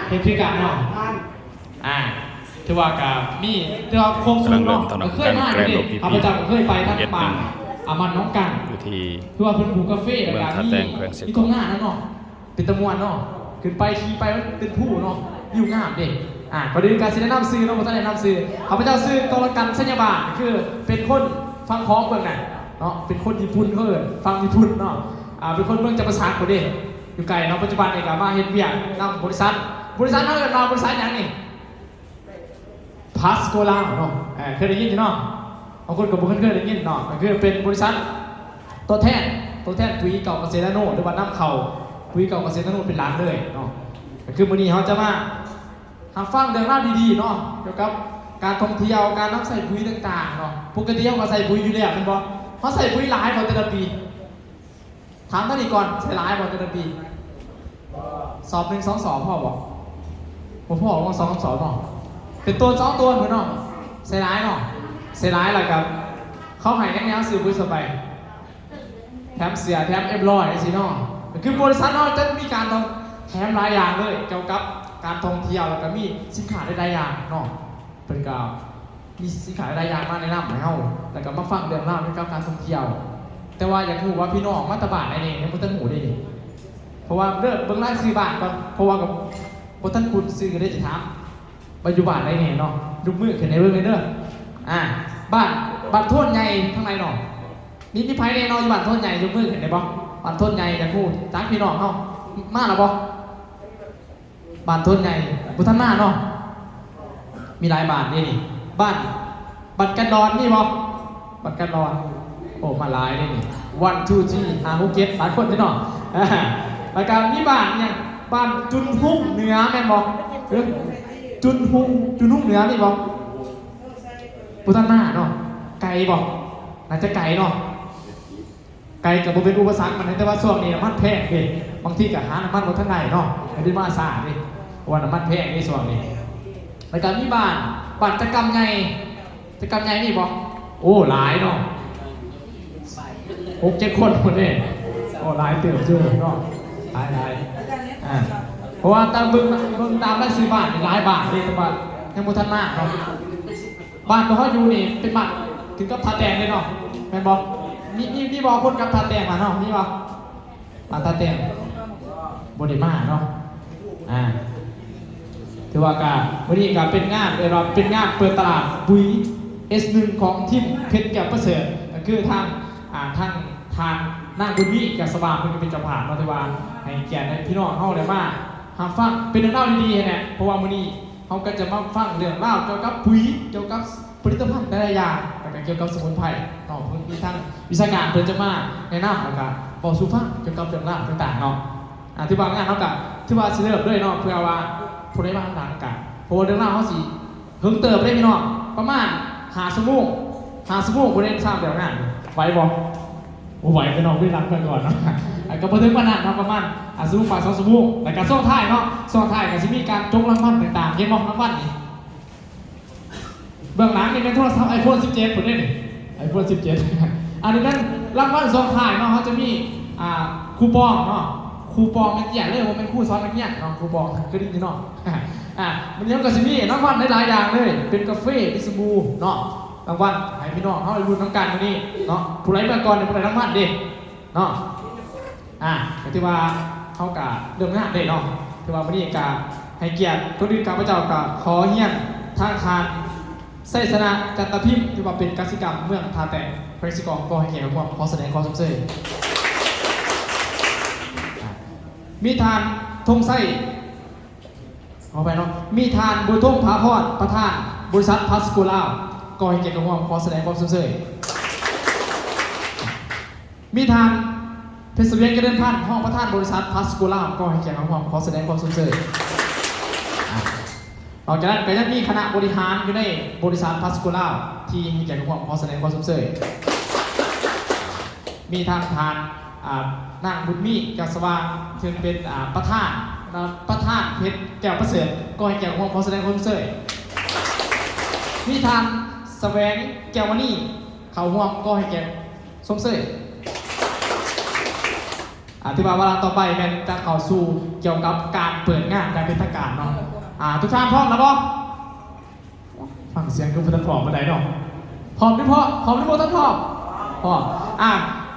เป็นคือการเนาะที่ว่ากับมีที่ว่าโครงสูงเนาะเคยมาเลยข้าพเจ้าเคยไปทั้งป่าอามันน้องกังที่ว่าเพิ่นผูกกาแฟแล้วก็มีตรงหน้านั่นเนาะเป็นตะมวนเนาะขึ้นไปขี่ไปเป็นผู้เนาะอยู่งามเด็กก็ดีการแนะนำซื้อเนาะผมจะแนะนำซื้อข้าพเจ้าซื้อตรกันสัญญาบาทคือเป็นคนฟังพ้องเบื้องไหนเนาะเป็นคนญี่ปุ่นเพิ่นฟังญี่ปุ่นเนาะเป็นคนเมืองจำปาสักคนเดีอยู่ไกลเนาะปัจจุบันเองมาเฮ็ดเวียกนำบริษัทนั่นเกิดมาบริษัทอย่างนี้พาสโกลาเนาะเคยได้ยินใช่เนาะบางคนก็บ่เคยได้ยินเนาะคือเป็นบริษัทตัวแทนปุ๋ยเก่าเกษตรนาโนหรือว่าน้ำเข่าปุ๋ยเก่าเกษตรนาโนเป็นร้านเลยเนาะคือมื้อนี้เขาจะมาฟังเรื่องราวดีๆเนาะเกี่ยวกับการท่องเที่ยวการน้ำใส่ปุ๋ยต่างๆเนาะปกติเขาก็ใส่ปุ๋ยอยู่แล้วเป็นบ่เขาใส่ปุ๋ยหลายบ่แต่ละปีถามท่านอีกก่อนใส่หลายบ่แต่ละปีสอบ1 2 2พ่อบอกพ่อบอกว่า2 2เนาะเป็นตัว2ตัวเหมือนเนาะใส่หลายเนาะใส่หลายอะไรกับเขาให้แนวซื้อปุ๋ยสบายแถมเสียแถม100สิเนาะคือบริษัทเนาะจะมีการต้องแถมหลายอย่างเลยเกี่ยวกับการท่องเที่ยวแล้วก็มีสินค้าหลายอย่างเนาะเป็นการมีสินค้าหลายอย่างมาแนะนำให้เฮาแล้วก็มาฟังเรื่องราวเกี่ยวกับการท่องเที่ยวแต่ว่าอยากรู้ว่าพี่น้องมาตบาทอะไรเนี่ยยังบ่ทันหูได้นี่เพราะว่าเบิ่งรายซื้อบ้านก่อนเพราะว่ากับบ่ทันคุณซื้อก็ได้จะถามปัจจุบันได้เนี่ยเนาะยกมือขึ้นในเบิ่งเลยเด้อบ้านโทนใหญ่ข้างในเนาะมีไผแน่นอนอยู่บ้านโทนใหญ่ยกมือขึ้นได้บ่บ้านโทนใหญ่อยากรู้จักพี่น้องเฮามาแล้วบ่บ้านโทนใหญ่บ่ทันมาเนาะมีหลายบ้านนี่บ้านกันดอนนี่บ่บ้านกันดอนโอ้มาหลายนี่1 2 3 5 6 7หลายคนที่เนาะแล้วก็มีบ้านเนี่ยบ้านจุนหุ่งเหนือแม่นบ่จุนหุ่งเหนือนี่บ่บ่ทันมาเนาะไกลบ่น่าจะไกลเนาะไกลก็บ่เป็นอุปสรรคมันแต่ว่าช่วงนี้น้ำมันแพงเด้บางทีก็หาน้ำมันบ่ทันได้เนาะไม่ได้มาซ่าเด้เพราะว่าน้ำมันแพงในช่วงนี้แล้วก็มีบ้านตะกำใหญ่นี่บ่โอ้หลายเนาะ6-7 คนคนนี้โอ้หลายเติบเจอเนาะหลายเพราะว่าตามเบิ่งตามรายซื้อบ้านหลายบ้านเลยแต่ว่ายังบ่ทันมาเนาะบ้านที่เฮาอยู่นี่เป็นบ้านถึงกับทาแตงเลยเนาะแม่นบ่มีบ่คนกับทาแตงมาเนาะมีบ่บ้านทาแตงบ่ได้มาเนาะถือว่าการวันนี้ก็เป็นงานเป็นงานเปิดตลาดปุ๋ย S1 ของทีมเพชรแก้วประเสริฐก็คือทางนางบุญวิกับสว่างเพิ่นก็เป็นเจ้าภาพเนาะที่ว่าให้เกียรติพี่น้องเฮาได้มาฟังเป็นเรื่องราวดีๆเนี่ยเพราะว่ามื้อนี้เฮาก็จะมาฟังเรื่องราวเกี่ยวกับปุ๋ยเกี่ยวกับผลิตภัณฑ์หลายอย่างแล้วก็เกี่ยวกับสมุนไพรเนาะเพิ่นมีทางวิชาการเพิ่นจะมาแนะนำแล้วก็บอกสู่ฟังเกี่ยวกับเรื่องราวต่างๆเนาะที่ว่างานเฮาก็ที่ว่าสิเริ่มด้วยเนาะเพื่อว่าผู้ใดมาทางกันเพราะว่าเรื่องราวเฮาสิเพิ่งเติบได้พี่น้องประมาณ5 ชั่วโมงผู้ใดทราบเรื่องงานไหวบ่ไหวไปน้องด้วยรักกันก่อนเนาะก็บ่ถึงขนาดเนาะประมาณชั่วโมงกว่า2 ชั่วโมงแล้วก็ช่วงท้ายเนาะช่วงท้ายก็สิมีการจงรางวัลต่างๆเห็นบ่รางวัลนี่เบื้องหลังนี่เป็นโทรศัพท์ iPhone 17พุ่นเด้นี่ iPhone 17อันนี้เป็นรางวัลช่วงท้ายเนาะเขาจะมีคูปองเนาะคูปองนักเรียนเลยว่าเป็นคู่ซ้อนนักเรียนเนาะคูปองก็ดีเนาะมันยังก็สิมีรางวัลหลายๆอย่างเลยเป็นกาแฟเป็นสบู่เนาะรางวัลให้พี่น้องเขาได้รุ่นน้ำกันวันนี้เนาะผู้ใดเมื่อก่อนเนี่ยผู้ใดรางวัลเด็กเนาะที่ว่าเขากะเรื่องงานเด็กเนาะที่ว่าวันนี้กะให้เกียรติทุกท่านข้าพเจ้ากะขอเฮียนทางคารไสสนะจันทพิมพ์ที่ว่าเป็นกสิกรรมเมืองทาแตงเพรสิกรก็ให้เกียรติกับขอแสดงความสมเสยมีทานทงไส้เอาไปเนาะมีทานบุญทุ่งผาพรประธานบริษัทพัสกูล่าก็ให้เกียรติกับขอแสดงความสมเสยมีทานเพชรเวียนกระเด็นพันห้องประธานบริษัทพัสกูล่าก็ให้เกียรติกับขอแสดงความสมเสยนอกจากนั้นก็ยังมีคณะบริหารอยู่ในบริษัทพัสกูล่าที่ให้เกียรติกับขอแสดงความสมเสยมีทานนางบุญมีแก้วสว่างถึงเป็นประธานเพชรแก้วประเสริฐก็ให้แก่ขอแสดงความเสยมีทานแสวงแก้วมณีเขาห่วงก็ให้แก่สมเสย ที่ว่าเวลาต่อไปแมนจะเข้าสู่เกี่ยวกับการเปิดงานการเป็นทางการเนาะทุกท่านพร้อมแล้วบ่ฟังเสียงคือพุทธพร้อมมาได้เนาะพร้อมหรือพร้อมท่านพร้อมพร้อม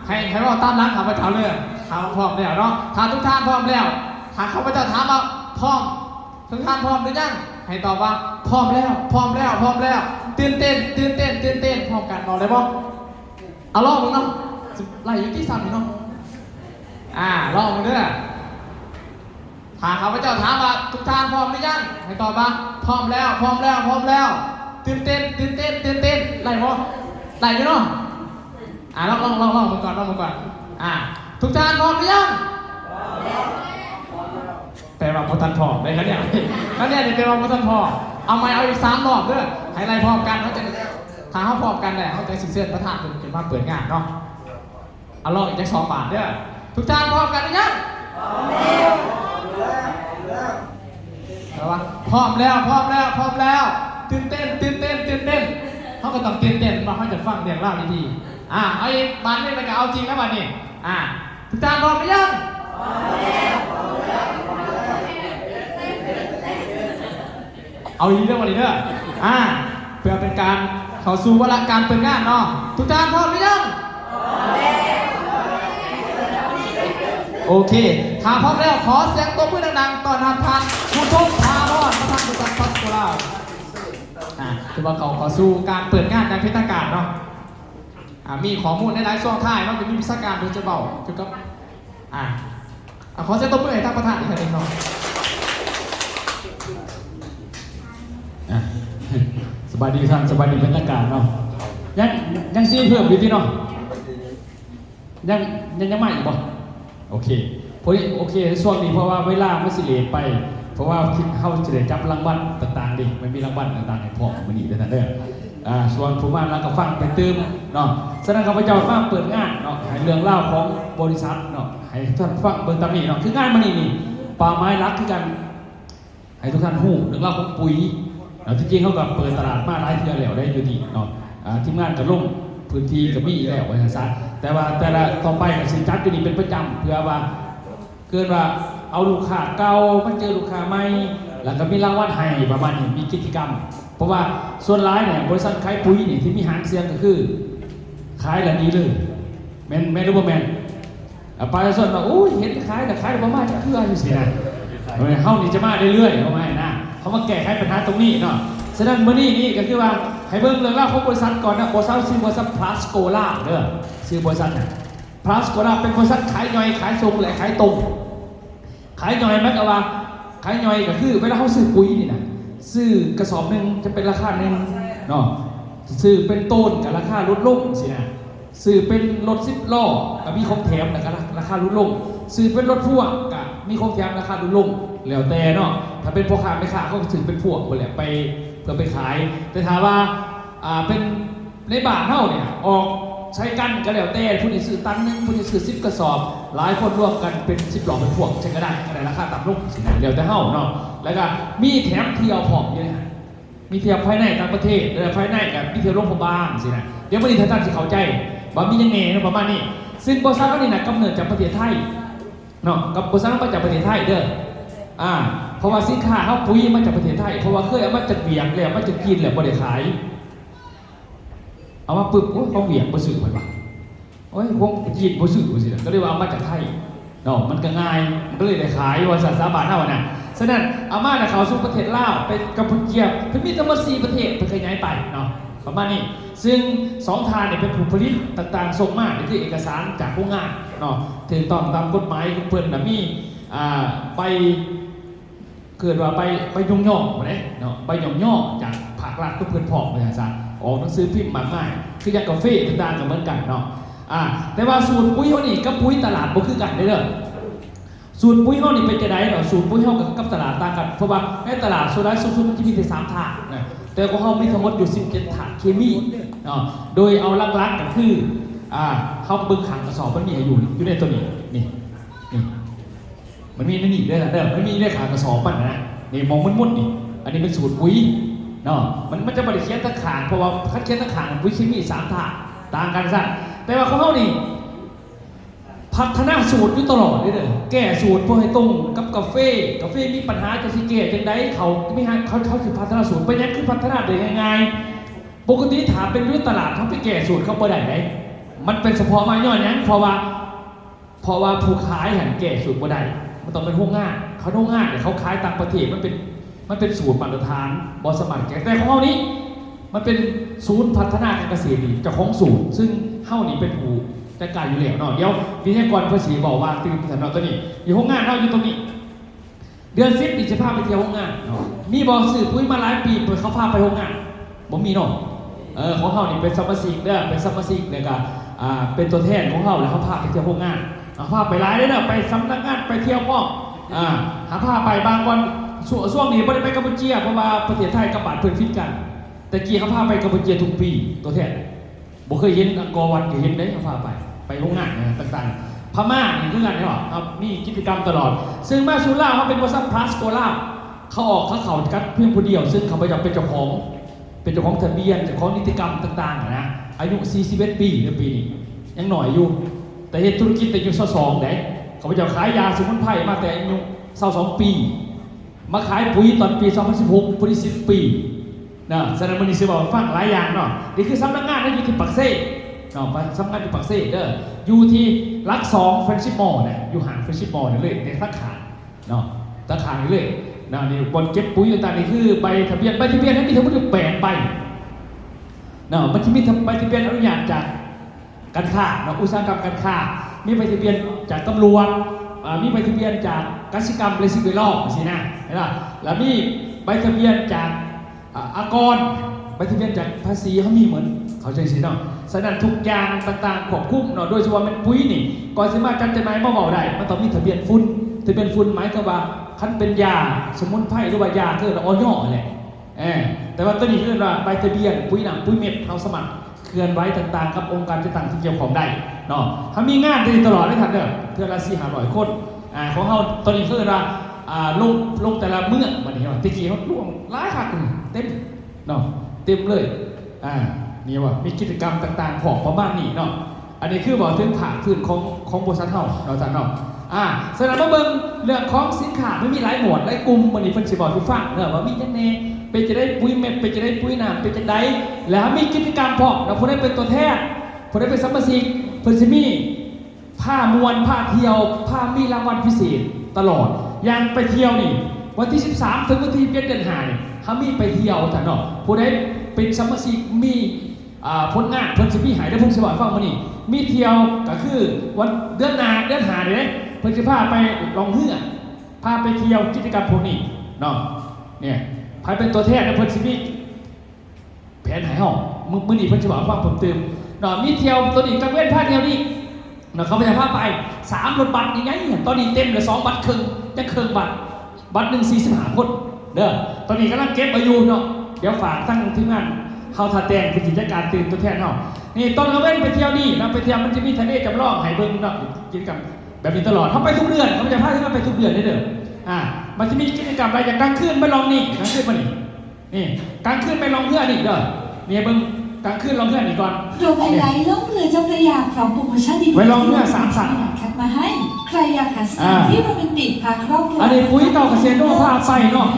ให้ว่าตามนั้นข้าพเจ้าเลยข้าพร้อมแล้วเนาะถ้าทุกท่านพร้อมแล้วหากข้าพเจ้าถามว่าพร้อมทุกท่านพร้อมหรือยังให้ตอบว่าพร้อมแล้วตื่นเต้นพร้อมกันบอกได้บ่เอาลองมึงเนาะไล่อยู่ที่3นี่เนาะลองมึงเด้อถ้าข้าพเจ้าถามว่าทุกท่านพร้อมหรือยังให้ตอบว่าพร้อมแล้วตื่นเต้นไล่บ่ไล่อยู่เนาะลองมึงก่อนทุกท่านพร้อมหรือยังแต่ว่าพุทธันพร้อมได้ครับเนี่ยเป็นว่าพุทธันพร้อมเอาไม้เอาอีก3 รอบเด้อให้ไล่พร้อมกันเขาจะถ้าเขาพร้อมกันแหละเขาจะสิเสื้อพระธาตุเป็นมาเปิดงานเนาะเอาลองอีกจัก2 บาทเด้อทุกท่านพร้อมกันหรือยังแต่ว่าพร้อมแล้วตื่นเต้นเขาก็ต้องตื่นเต้นมาเขาจะฟังเรื่องเล่าดีๆเอาอีกบาทนี่ไปกับเอาจริงนะบาทนี่ทุกท่านพร้อมหรือยังเอาอีกเรื่องวันนี้เด้อเพื่อเป็นการเข้าสู่วาระการเปิดงานเนาะทุกท่านพร้อมหรือยังโอเคถ้าพร้อมแล้วขอเสียงตบมือดังๆต้อนรับท่านผู้ชมพาบอนพระท่านผู้จัดฟัสโกลาคือว่าเขาขอสู่การเปิดงานการพิธีการเนาะมีข้อมูลในหลายช่วงท้ายเนาะจะมีวิชาการโดยเฉพาะเกี่ยวกับขอเสียงตบมือให้ท่านประธานอีกครั้งหนึ่งเนาะสบายดีท่านสบายดีบรรยากาศเนาะยังซีเพิ่มอยู่ที่เนาะยังใหม่บ่โอเคช่วงนี้เพราะว่าเวลาไม่สิเลทไปเพราะว่าเข้าจะได้จับรางวัลต่างๆดิมันมีรางวัลต่างๆในพอมันนี่ด้วยนะเด้อส่วนผู้มาแล้วก็ฟังไปเติมเนาะฉะนั้นข้าพเจ้ามาเปิดงานเนาะให้เรื่องเล่าของบริษัทเนาะให้ท่านฟังเบิ่งตามนี้เนาะคืองานมันนี่ป่าไม้รักคือกันให้ทุกท่านฮู้เรื่องเล่าของปุ๋ยที่จริงเขาก็เปิดตลาดมาหลายเทื่อแล้วได้อยู่ดีเนาะทีมงานก็ลงพื้นที่ก็มีแล้วว่าซั่นแต่ว่าแต่ละต่อไปก็สิจัดอยู่นี่เป็นประจำเพื่อว่าเกินว่าเอาลูกค้าเก่ามาเจอลูกค้าใหม่แล้วก็มีรางวัลให้ประมาณนี้มีกิจกรรมเพราะว่าส่วนร้ายเนี่ยบริษัทขายปุ๋ยนี่ที่มีหางเสียงก็คือขายแล้วนี้เลยแม่นหรือบ่แม่นปลายส่วนว่าเห็นขายแต่ขายบ่มาจะคืออยู่สินะเฮานี่จะมาเรื่อยๆประมาณนะเขามาแก้ไขปัญหาตรงนี้เนาะฉะนั้นมื้อนี้นี่ก็คือว่าให้เบิ่งเรื่องราวของบริษัทก่อนนะบริษัทชื่อบริษัท Plascola เด้อชื่อบริษัทน่ะ Plascola เป็นบริษัทขายย่อยขายส่งและขายตรงขายย่อยแม้กระว่าขายย่อยก็คือเวลาเขาซื้อปุ๋ยนี่นะซื้อกระสอบนึงจะเป็นราคานึงเนาะซื้อเป็นต้นกับราคาลดลงสินะซื้อเป็นรถ10 ล้อกับมีของแถมนะครับราคาลดลงซื้อเป็นรถพ่วงกับมีของแถมราคาลดลงแล้วแต่เนาะถ้าเป็นพ่อค้าแม่ค้าเขาถือเป็นพวกคนแหละไปเพื่อไปขายแต่ถามว่าเป็นในบ้านเท่าเนี่ยออกใช้กันก็แล้วแต่ผู้ที่ซื้อตันนึงผู้ที่ซื้อ10 กระสอบหลายคนร่วมกันเป็น10 หลอดเป็นพวกใช้ก็ได้ราคาต่ำลงสินะแล้วแต่เท่าเนาะแล้วก็มีแถมเที่ยวผอมเยอะมีเที่ยวภายในต่างประเทศภายในกับมีเที่ยวโลกพบ้างสินะเดี๋ยววันนี้ท่านจะเข้าใจว่ามียังไงนะประมาณนี้ซึ่งบริษัทนี้นะกำเนิดจากประเทศไทยเนาะกับบริษัทมาจากประเทศไทยเด้อเพราะว่าสินค้าเขาปุ๋ยมาจากประเทศไทยเพราะว่าเคยเอามาจากเวียงแล้วมาจากจีนแล้วบ่ได้ขายเอามาปึ๊บเขาเวียงบ่ซื้อไปว่ะคงจีนบ่ซื้อสิก็เลยว่าเอามาจากไทยเนาะมันก็ง่ายมันก็เลยได้ขายว่าสาบานเท่าน่ะฉะนั้นเอามาจากเขาสู่ประเทศลาวไปกัมพูชาเพิ่นมีทั้งหมด4 ประเทศเพิ่นเคยย้ายไปเนาะประมาณนี้ซึ่ง2 ทางเนี่ยเป็นผู้ผลิตต่างๆส่งมานี่คือเอกสารจากโรงงานเนาะถูกต้องตามกฎหมายของเพิ่นน่ะมีไปเกิดว่าไปย่องเนาะไปย่องจากภาครัฐทุกเพื่อนพร้อมเลยอาจารย์ออกหนังสือพิมพ์มากมายคืออย่างกาแฟต่างๆก็เหมือนกันเนาะแต่ว่าสูตรปุ๋ยเขานี่กับปุ๋ยตลาดบ่คือกันเด้อสูตรปุ๋ยเขานี่เป็นจะได้เนาะสูตรปุ๋ยเขากับตลาดต่างกันเพราะว่าในตลาดโซดาสูตรมันจะมีแต่3 ถาดนะแต่ของเขามีทั้งหมดอยู่17 ถาดเคมีเนาะโดยเอาลักๆก็คือเขาเบิ่งขังกระสอบมันมีอยู่ในตัวนี้นี่มันมีนี่ด้วยนะเด้อมันมีด้วยขากระสอบปั่นนะนี่มองมุดนี่อันนี้เป็นสูตรปุ๋ยเนาะมันจะบริเคียนตะขางเพราะว่าคัดเคียนตะขางปุ๋ยเคมี3 ถาดต่างกันซะแต่ว่าของเขานี่ พัฒนาสูตรอยู่ตลอดเลยแก้สูตรเพื่อให้ตรงกับกาแฟมีปัญหาจะสิแก้จังไดเขาไม่ให้เขาสิพัฒนาสูตรไปยังคือพัฒนาได้ง่ายๆปกติถามเป็นยุทธตลาดเขาไปแก้สูตรเขาบ่ได้ไหนมันเป็นเฉพาะมาย่อยนั้นเพราะว่าผู้ขายหันแก้สูตรบ่ได้มันต้องเป็นห้องงานเขาห้องงานเนี่ยเขาขายต่างประเทศมันเป็นสูตรมาตรฐานบอสมัครแก้แต่ของเขานี้มันเป็นศูนย์พัฒนาการเกษตรนี่เจ้าของสูตรซึ่งเฮ้านี่เป็นผู้จัดการอยู่แล้วเนาะเดี๋ยววิทยากรภาษีบอกว่าตื่นสำหรับตัวนี้อยู่ห้องงานเนาะอยู่ตรงนี้เดือน10นี่จะพาไปเที่ยวห้องงานมีบอสื่อปุ้ยมาหลายปีเปิดเขาพาไปห้องงานผมมีเนาะของเฮ้านี่เป็นสมาชิกเด้อเป็นสมาชิกเนี่ยก็เป็นตัวแทนของเฮ้าแล้วเขาพาไปเที่ยวห้องงานพาไปหลายเลยเนาะไปสำนักงานไปเที่ยวป้องหาพาไปบางวันช่วงนี้ไม่ได้ไปกัมพูชีเพราะว่าประเทศไทยกับบาดเพื่อนฟิตกันแต่กี้เขาพาไปกัมพูชีทุกปีตัวแทนบ่เคยเห็นกอวันก็เห็นได้เขาพาไปโรงงานต่างๆพม่านี่คือกันเนาะครับมีกิจกรรมตลอดซึ่งมาซูล่าเขาเป็นบริษัทพลัสโกล่าเขาออกเขากัดเพียงคนเดียวซึ่งเขาไปเป็นเจ้าของทะเบียนเจ้าของนิติกรรมต่างๆนะอายุ41 ปีในปีนี้ยังหน่อยอยู่แต่เฮ็ดธุรกิจแต่อายุ22ได้เขาไปขายยาสมุนไพรมาแต่อายุ22 ปีมาขายปุ๋ยตอนปี2016ปุ๋ย10 ปีนะแสดงว่านี่สิบอกฟังหลายอย่างเนาะนี่คือสำนักงานอยู่ที่ปักเซ่เนาะสำนักงานอยู่ปักเซ่เด้ออยู่ที่รัก2เฟรนชิปมอลล์เนี่ยอยู่ห่างเฟรนชิปมอลล์นี่เลยในสาขาเนาะสาขานี่เลยนะนี่บนเก็บปุ๋ยต่างๆนี่คือใบทะเบียนนั้นมีทั้งหมด8 ใบเนาะมันจะมีใบทะเบียนอนุญาตจากการค้าเนาะอุตสาหกรรมการค้ามีใบทะเบียนจากตำรวจมีใบทะเบียนจากกสิกรรมเรซิเบลล์สินะเห็นป่ะแล้วมีใบทะเบียนจากอากรใบทะเบียนจากภาษีเขามีเหมือนเขาใช้สิเนาะฉะนั้นทุกอย่างต่างๆควบคุมเนาะโดยเฉพาะมันปุ๋ยนี่ก่อนสิมาจัดจำหน่ายมาบอกได้มันต้องมีทะเบียนฝุ่นหมายความว่าคันเป็นยาสมุนไพรหรือว่ายาคือออยแหละแต่ว่าตัวนี้คือว่าใบทะเบียนปุ๋ยหนังปุ๋ยเม็ดเขาสมัครเคลื่อนไหวต่างๆกับองค์การต่างๆที่เกี่ยวข้องได้เนาะถ้ามีงานตลอดได้ทันเด้อเพื่อละ400-500 คนของเขาตอนนี้คือว่าลงแต่ละเมื่อวันนี้ว่าตะกี้เขาล่วงหลายคักเต็มเนาะเต็มเลยนี่ว่ามีกิจกรรมต่างๆของประมาณนี้เนาะอันนี้คือบอกถึงผ่าพื้นของบริษัทเฮาเราจะเนาะสำหรับมาเบิ่งเรื่องของสินค้าไม่มีหลายหมวดหลายกลุ่มวันนี้เพิ่นสิบอกทุกฟังเนาะว่ามีจังแน่เป็นจะได้ปุ๋ยเม็ดเป็นจะได้ปุ๋ยน้ำเป็นจะได้แล้วมีกิจกรรมพร้อมเราผู้ได้เป็นตัวแทนผู้ได้เป็นสมาชิกเพิ่นสิมีผ้ามวนผ้าเที่ยวผ้ามีรางวัลพิเศษตลอดอย่างไปเที่ยวนี่วันที่13ถึงวันที่1 เดือน5นี่เขามีไปเที่ยวแต่เนาะผู้ได้เป็นสมาชิกมีผลงานเพิ่นสิมีหายได้ผมสิบอกฟังมื้อนี้มีเที่ยวก็คือวันเดือน5นี่เพิ่นสิพาไปลองเรือพาไปเที่ยวกิจกรรมพวกนี้เนาะเนี่ยพาเป็นตัวแทนเพิ่นสิมีแผนให้เฮามื้อนี้เพิ่นสิบอกฟังเพิ่มเติมเนาะมีเที่ยวตัวนี้กังเว้นพาเที่ยวนี้เนาะเขาจะพาไป3 รถบัสใหญ่ๆตอนนี้เต็มเหลือ2 บัสครึ่งจะครึ่งบัสนึง45 คนเด้อตอนนี้กำลังเก็บอายุเนาะเดี๋ยวฝากตั้งทีมงานเขาทาแตงเป็นกิจการตื่นตัวแทนเนาะนี่ตอนเขาเว้นไปเที่ยวนี่นะไปเที่ยวมันจะมีทะเลจำลองให้เบิ่งเนาะกิจกรรมแบบนี้ตลอดเขาไปทุกเดือนเขาจะพาที่มันไปทุกเดือนได้เด้อมันจะมีกิจกรรมอะไรอย่างกลางคืนไปลองนี่กลางคืนมานี่กลางคืนไปลองเพื่อนี่เด้อเนี่ยเบิ่งกลางคืนลองเพื่อนี่ก่อนโรงไฮไลท์ล่องเรือเจ้าพระยาพร้อมโปรโมชั่นดีๆ ไว้ลองเรือ3 สัตว์คัดมาให้ใครอยากหาสถานที่โรแมนติกพาครอบครัวอันนี้ปุ๋ยเก่าเกษตรโลกพาไปเนาะ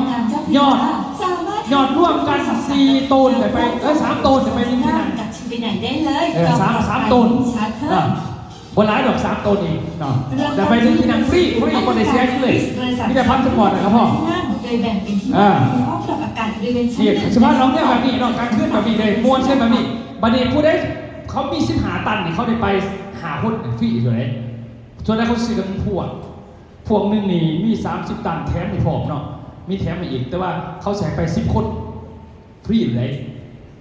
ยอดร่วมกัน4 ต้นไป3 ต้นไปริมที่นั่นกับชิมไปไหนได้เลย 3 ต้นบนหลายดอก3 ต้นเองเนาะแต่ไปริมที่นั่นฟรีคนได้เสียเลยนี่แต่พันสปอร์ตนะครับพ่อโดยแบ่งเป็นที่นั่งห้องปรับอากาศบริเวณชั้น เนี่ยเฉพาะน้องเนี่ยแบบนี้เนาะการขึ้นแบบนี้เลยม้วนเช่นแบบนี้บัดนี้ผู้ได้เขามี15 ตันเขาได้ไปหาคนฟรีอยู่เลยส่วนนั้นเขาซื้อกันพวกนึงนี่มี30 ตันแถมไม่พอเนาะมีแถมมาอีกแต่ว่าเขาแสงไป10 คนฟรีเลย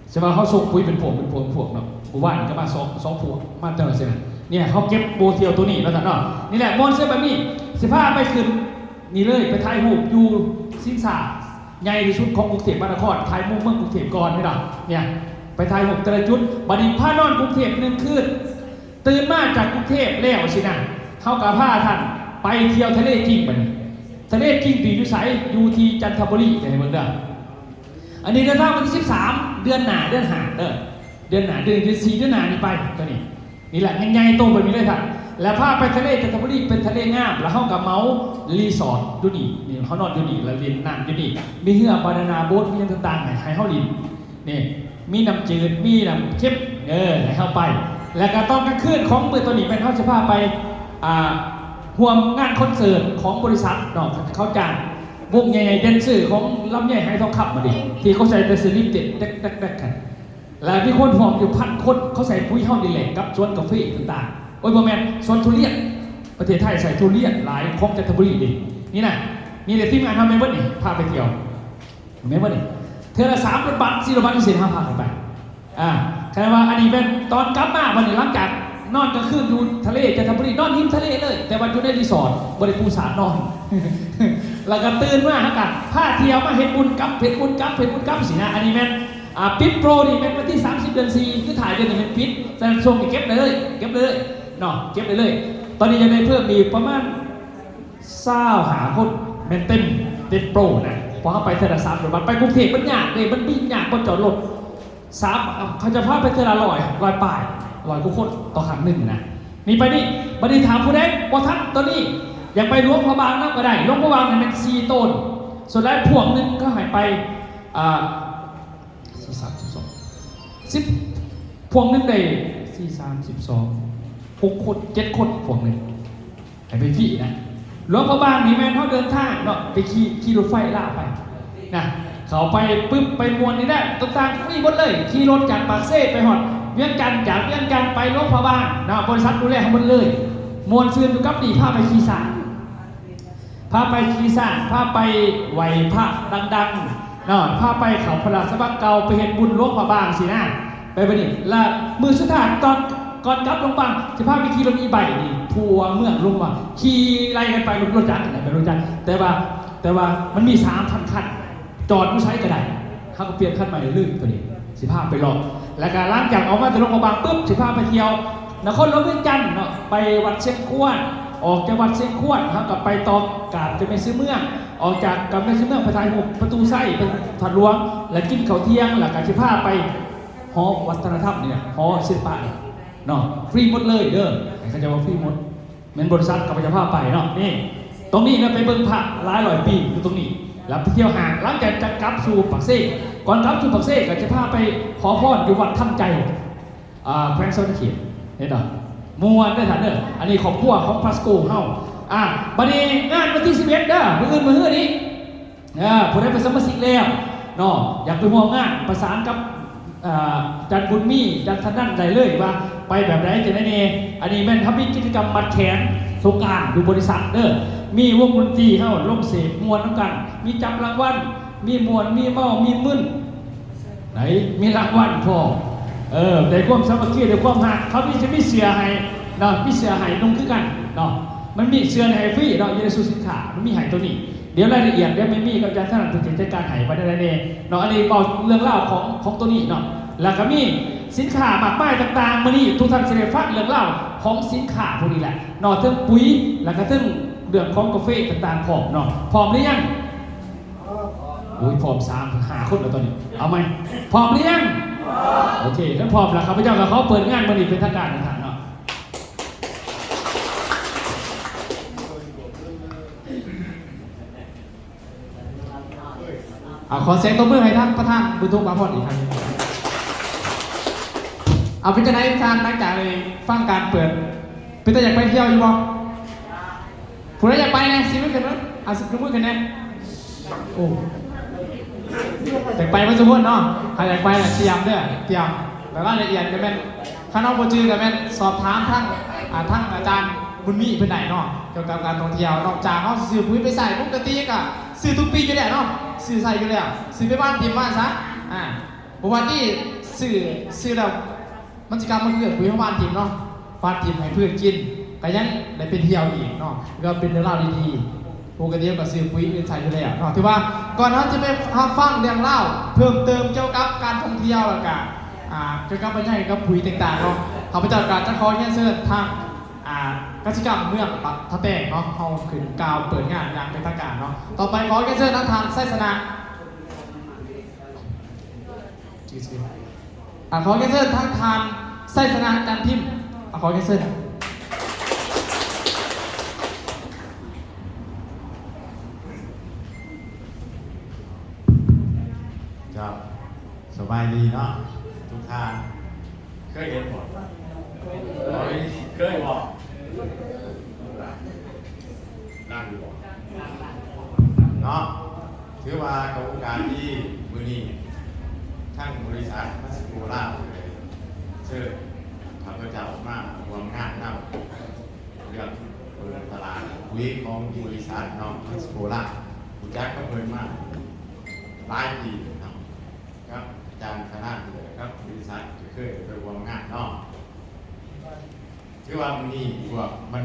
ใช่ไหมเขาส่งปุ๋ยเป็นพวกเนาะผู้ว่านี่ก็มา2 พวกมาเจอเสียเนี่ยเขาเก็บโบเทียวตัวนี้แล้วกันเนาะนี่แหละม้วนเช่นแบบนี้15 ไปขึ้นนี่เลยไปถ่ายรูปอยู่สิงสาใหญ่ที่สุดของกรุงเทพมหานครถ่ายมุมเมืองกรุงเทพก่อนไม่หรอเนี่ยไปถ่าย6 แต่ละจุดบัดนี้ผ้านอนกรุงเทพ1 คืนตื่นมาจากกรุงเทพแล้วสินะเข้ากับผ้าท่านไปเที่ยวทะเลกิ่งบัดนี้ทะเลกิ่งตีอยู่ไสอยู่ที่จันทบุรีในเมืองเด้ออันนี้เดินทางวันที่13 เดือนหน้าเดือน4 เดือนหน้านี่ไปตัวนี้นี่แหละใหญ่ๆโตแบบนี้เลยท่าน แล้วพาไปทะเลจันทบุรีเป็นทะเลงามแล้วเฮากับเมารีสอร์ทอยู่นี่เขานอนอยู่นี่แล้วเล่นน้ำอยู่นี่มีเรือบานานาโบ๊ทมีต่างๆให้เฮาลินนี่มีน้ำจืดมีน้ำเข้มให้เฮาไปแล้วก็ตอนกลางคืนของมื้อตัวนี้เป็นเฮาสิพาไปห่วมงานคอนเสิร์ตของบริษัทเนาะเขาจ้างวงใหญ่ๆแดนเซอร์ของลำใหญ่ไฮทองคำมาดิที่เขาใส่แต่สลิปเด็ดแดกกันแล้วมีคนหอมอยู่พันคนเขาใส่ปุ๋ยเฮาดีแหละกับสวนกาแฟต่างๆโอ้ยบอแมนสวนทุเรียนประเทศไทยใส่ทุเรียนหลายของจันทบุรีดินี่นะนี่เลยที่งานทำเมมเบอร์นี่พาไปเที่ยวเมมเบอร์นี่เทอละ3 บาท 4 บาทที่เสีย5 พากันไปแค่ว่าอันนี้เป็นตอนกลับมาวันนี้หลังจากนอนกลางคืนอยู่ทะเลจันทบุรีนอนริมทะเลเลยแต่วันอยู่ในรีสอร์ทบริปูสารนอน แล้วก็ตื่นมาฮะกันผ้าเที่ยวมาเห็นบุญกับเห็นบุญกับสินะอันนี้แม่นปิดโปรนี่แม่นวันที่30 เดือน 4คือถ่ายเดือนนี้เป็นปิดแต่ช่วงนี้เก็บเลยเนาะเก็บเลยตอนนี้ยังได้เพิ่มมีประมาณหาคนแม่นเต็มโปรนะพอเข้าไปเทอละ3 บาทไปกรุงเทพมันยากเลยมันบินยากบนจอดรถเขาจะพาไปเทอละ100 ป้าย100 กว่าคนต่อครั้งหนึ่งนะนี่ไปนี่บัดนี้ถามผู้ใดว่าท่านตอนนี้อยากไปหลวงพระบางนั่งก็ได้หลวงพระบางเนี่ยเป็น4 ต้นส่วนแรกพวงหนึ่งก็หายไป10 พวงหนึ่งได้6 คน 7 คนพวงหนึ่งหายไปพี่นะหลวงพระบางนี่แม่เขาเดินทางเนาะไปขี่รถไฟล่าไปนะเขาไปปึ๊บไปมวนนี่ได้ต่างๆมีหมดเลยขี่รถจากปากเซ่ไปหอดเวียงจันทร์จากเวียงจันทร์ไปหลวงพระบางนะบริษัทดูแลทั้งหมดเลยมวนซื้อดูกับดีพาไปขี่สานพาไปขี่สานพาไปไหวพระดังๆเนาะพาไปเขาพระราชบังเก่าไปเห็นบุญหลวงพระบางสินะไปบัดนี้และมือสุดท้ายตอนก่อนกลับลงบางจะพาไปขี่รถอีไบค์นี่ทัวร์เมืองลงบางขี่ไล่กันไปรถจักรไหนไปรถจักรแต่ว่ามันมี3,000 คันจอดผู้ใช้ก็ได้เขาก็เปลี่ยนคันใหม่ลื่นตัวนี้สิพาไปลองแล้วก็หลังจากออกมาจากโรงพยาบาลปุ๊บสิพาไปเที่ยวนครหลวงเวียงจันทร์เนาะไปวัดเชียงขวนออกจากวัดเชียงขวนครับกับไปตอกกาบจะไปซื้อเมืองออกจากกับไปซื้อเมืองไปทางประตูไส้เป็นถัดหลวงแล้วกินข้าวเที่ยงแล้วก็สิพาไปหอวัฒนธรรมเนี่ยหอศิลปะเนาะฟรีหมดเลยเด้อเขาจะว่าฟรีหมดเหมือนบริษัทกับจะพาไปเนาะนี่ตรงนี้เราไปเบิ่งพระหลายร้อยปีอยู่ตรงนี้แล้วไปเที่ยวห่างหลังจากจะกลับสู่ปักเซ่ก่อนกลับสู่ปักเซ่ก็จะพาไปขอพรอยู่วัดถ้ำใจแขวงสวรรณเขตเห็นหรอมวนได้ทันเด้ออันนี้ของพวกของพาสโกเฮาบัดนี้งานวันที่11เด้อมื้ออื่นมื้อนี้ผู้ใดเป็นสมาชิกแล้วเนาะอยากไปร่วมงานประสานกับจันบุญมีจันทนั่นได้เลยว่าไปแบบไหนจะได้เองอันนี้แม่นทำมีกิจกรรมมัดแขนสงกรานต์อยู่บริษัทเด้อมีวงดนตรีเฮาลงเสกมวนน้ำกันมีจับรางวัลมีมวนมีเมามีมึนไหนมีรางวัลพอในความสามัคคีในความหักเขาจะมีเสือให้เนาะมีเสือให้นุ่งคือกันเนาะมันมีเสือให้ฟรีเนาะยูนิซูสินค้ามันมีให้ตัวนี้เดี๋ยวรายละเอียดเดี๋ยวไม่มีกับอาจารย์ท่านจะจัดการให้ไปได้เลยเนาะอันนี้บอกเรื่องเล่าของตัวนี้เนาะแล้วก็มีสินค้ามากมายต่างๆมานี่ทุกท่านจะได้ฟังเรื่องเล่าของสินค้าพวกนี้แหละเนาะทั้งปุ๋ยแล้วก็ทั้งเรื่องของกาแฟต่างๆพร้อมเนาะพร้อมหรือยังพร้อม3-5 คนแล้วตอนนี้เอาไหมพร้อมหรือยังโอเคงั้นพร้อมแล้วครับพระเจ้ากับเขาเปิดงานมานี่เป็นทางการนะครับเนาะขอเสียงตบมือให้ท่านประธานบุญทุกข์มาพอดอีกครั้งเอาพิจารณาการหลังจากเลยฟังการเปิดเป็นตัวอยากไปเที่ยวอยู่บ่ผู้ใดอยากไปนะสิไม่เกินนะสิมือกันแน่โอ้อยากไปมันสมบูรณ์เนาะใครอยากไปเตรียมเด้อเตรียมแต่รายละเอียดจะเป็นข้าน้องโปรจือจะเป็นสอบถามทั้งอาจารย์บุญมีเป็นไหนเนาะเกี่ยวกับการท่องเที่ยวนอกจากเขาซื้อปุ๋ยไปใส่ปกติก็ซื้อทุกปีอยู่แล้วเนาะซื้อใส่อยู่แล้วซื้อไปบ้านทีมบ้านซะเพราะว่าที่ซื้อแล้วมันจะกลายมาเกิดปุ๋ยของบ้านทีมเนาะบ้านทีมให้เพื่อนกินก็ยังได้เป็นเที่ยวอีกเนาะก็เป็นเรื่องราวดีๆปกติก็ซื้อปุ๋ยใส่อยู่แล้วเนาะถือว่าก่อนเราจะไปฟังเรื่องเล่าเพิ่มเติมเกี่ยวกับการท่องเที่ยวแล้วก็เกี่ยวกับบรรยากาศกับปุ๋ยต่างๆเนาะข้าพเจ้าการจะขอเชิญเชิญทางกิจกรรมเมืองทับแตงเนาะเขาขึ้นกาวเปิดงานอย่างเป็นทางการเนาะต่อไปขอเชิญทางไส้สนะขอเชิญทางไส้สนะจันทิมขอเชิญ ครับสบายดีเนาะทุกท่านเคยเห็นหมดเคยบอกนั่งอยู่บอกเนาะถือว่ากับโอกาสที่มือนี้ทั้งบริษัทมัสโกล่าเลยเชิญข้าพเจ้ามารวมงานนำเรื่องเปิดตลาดปุ๋ยของบริษัทเนาะมัสโกล่าผู้จัดก็เปิดมาหลายปีเนาะครับอาจารย์คณะเลยครับบริษัทเคยไปรวมงานเนาะถือว่ามือนี้พวกมัน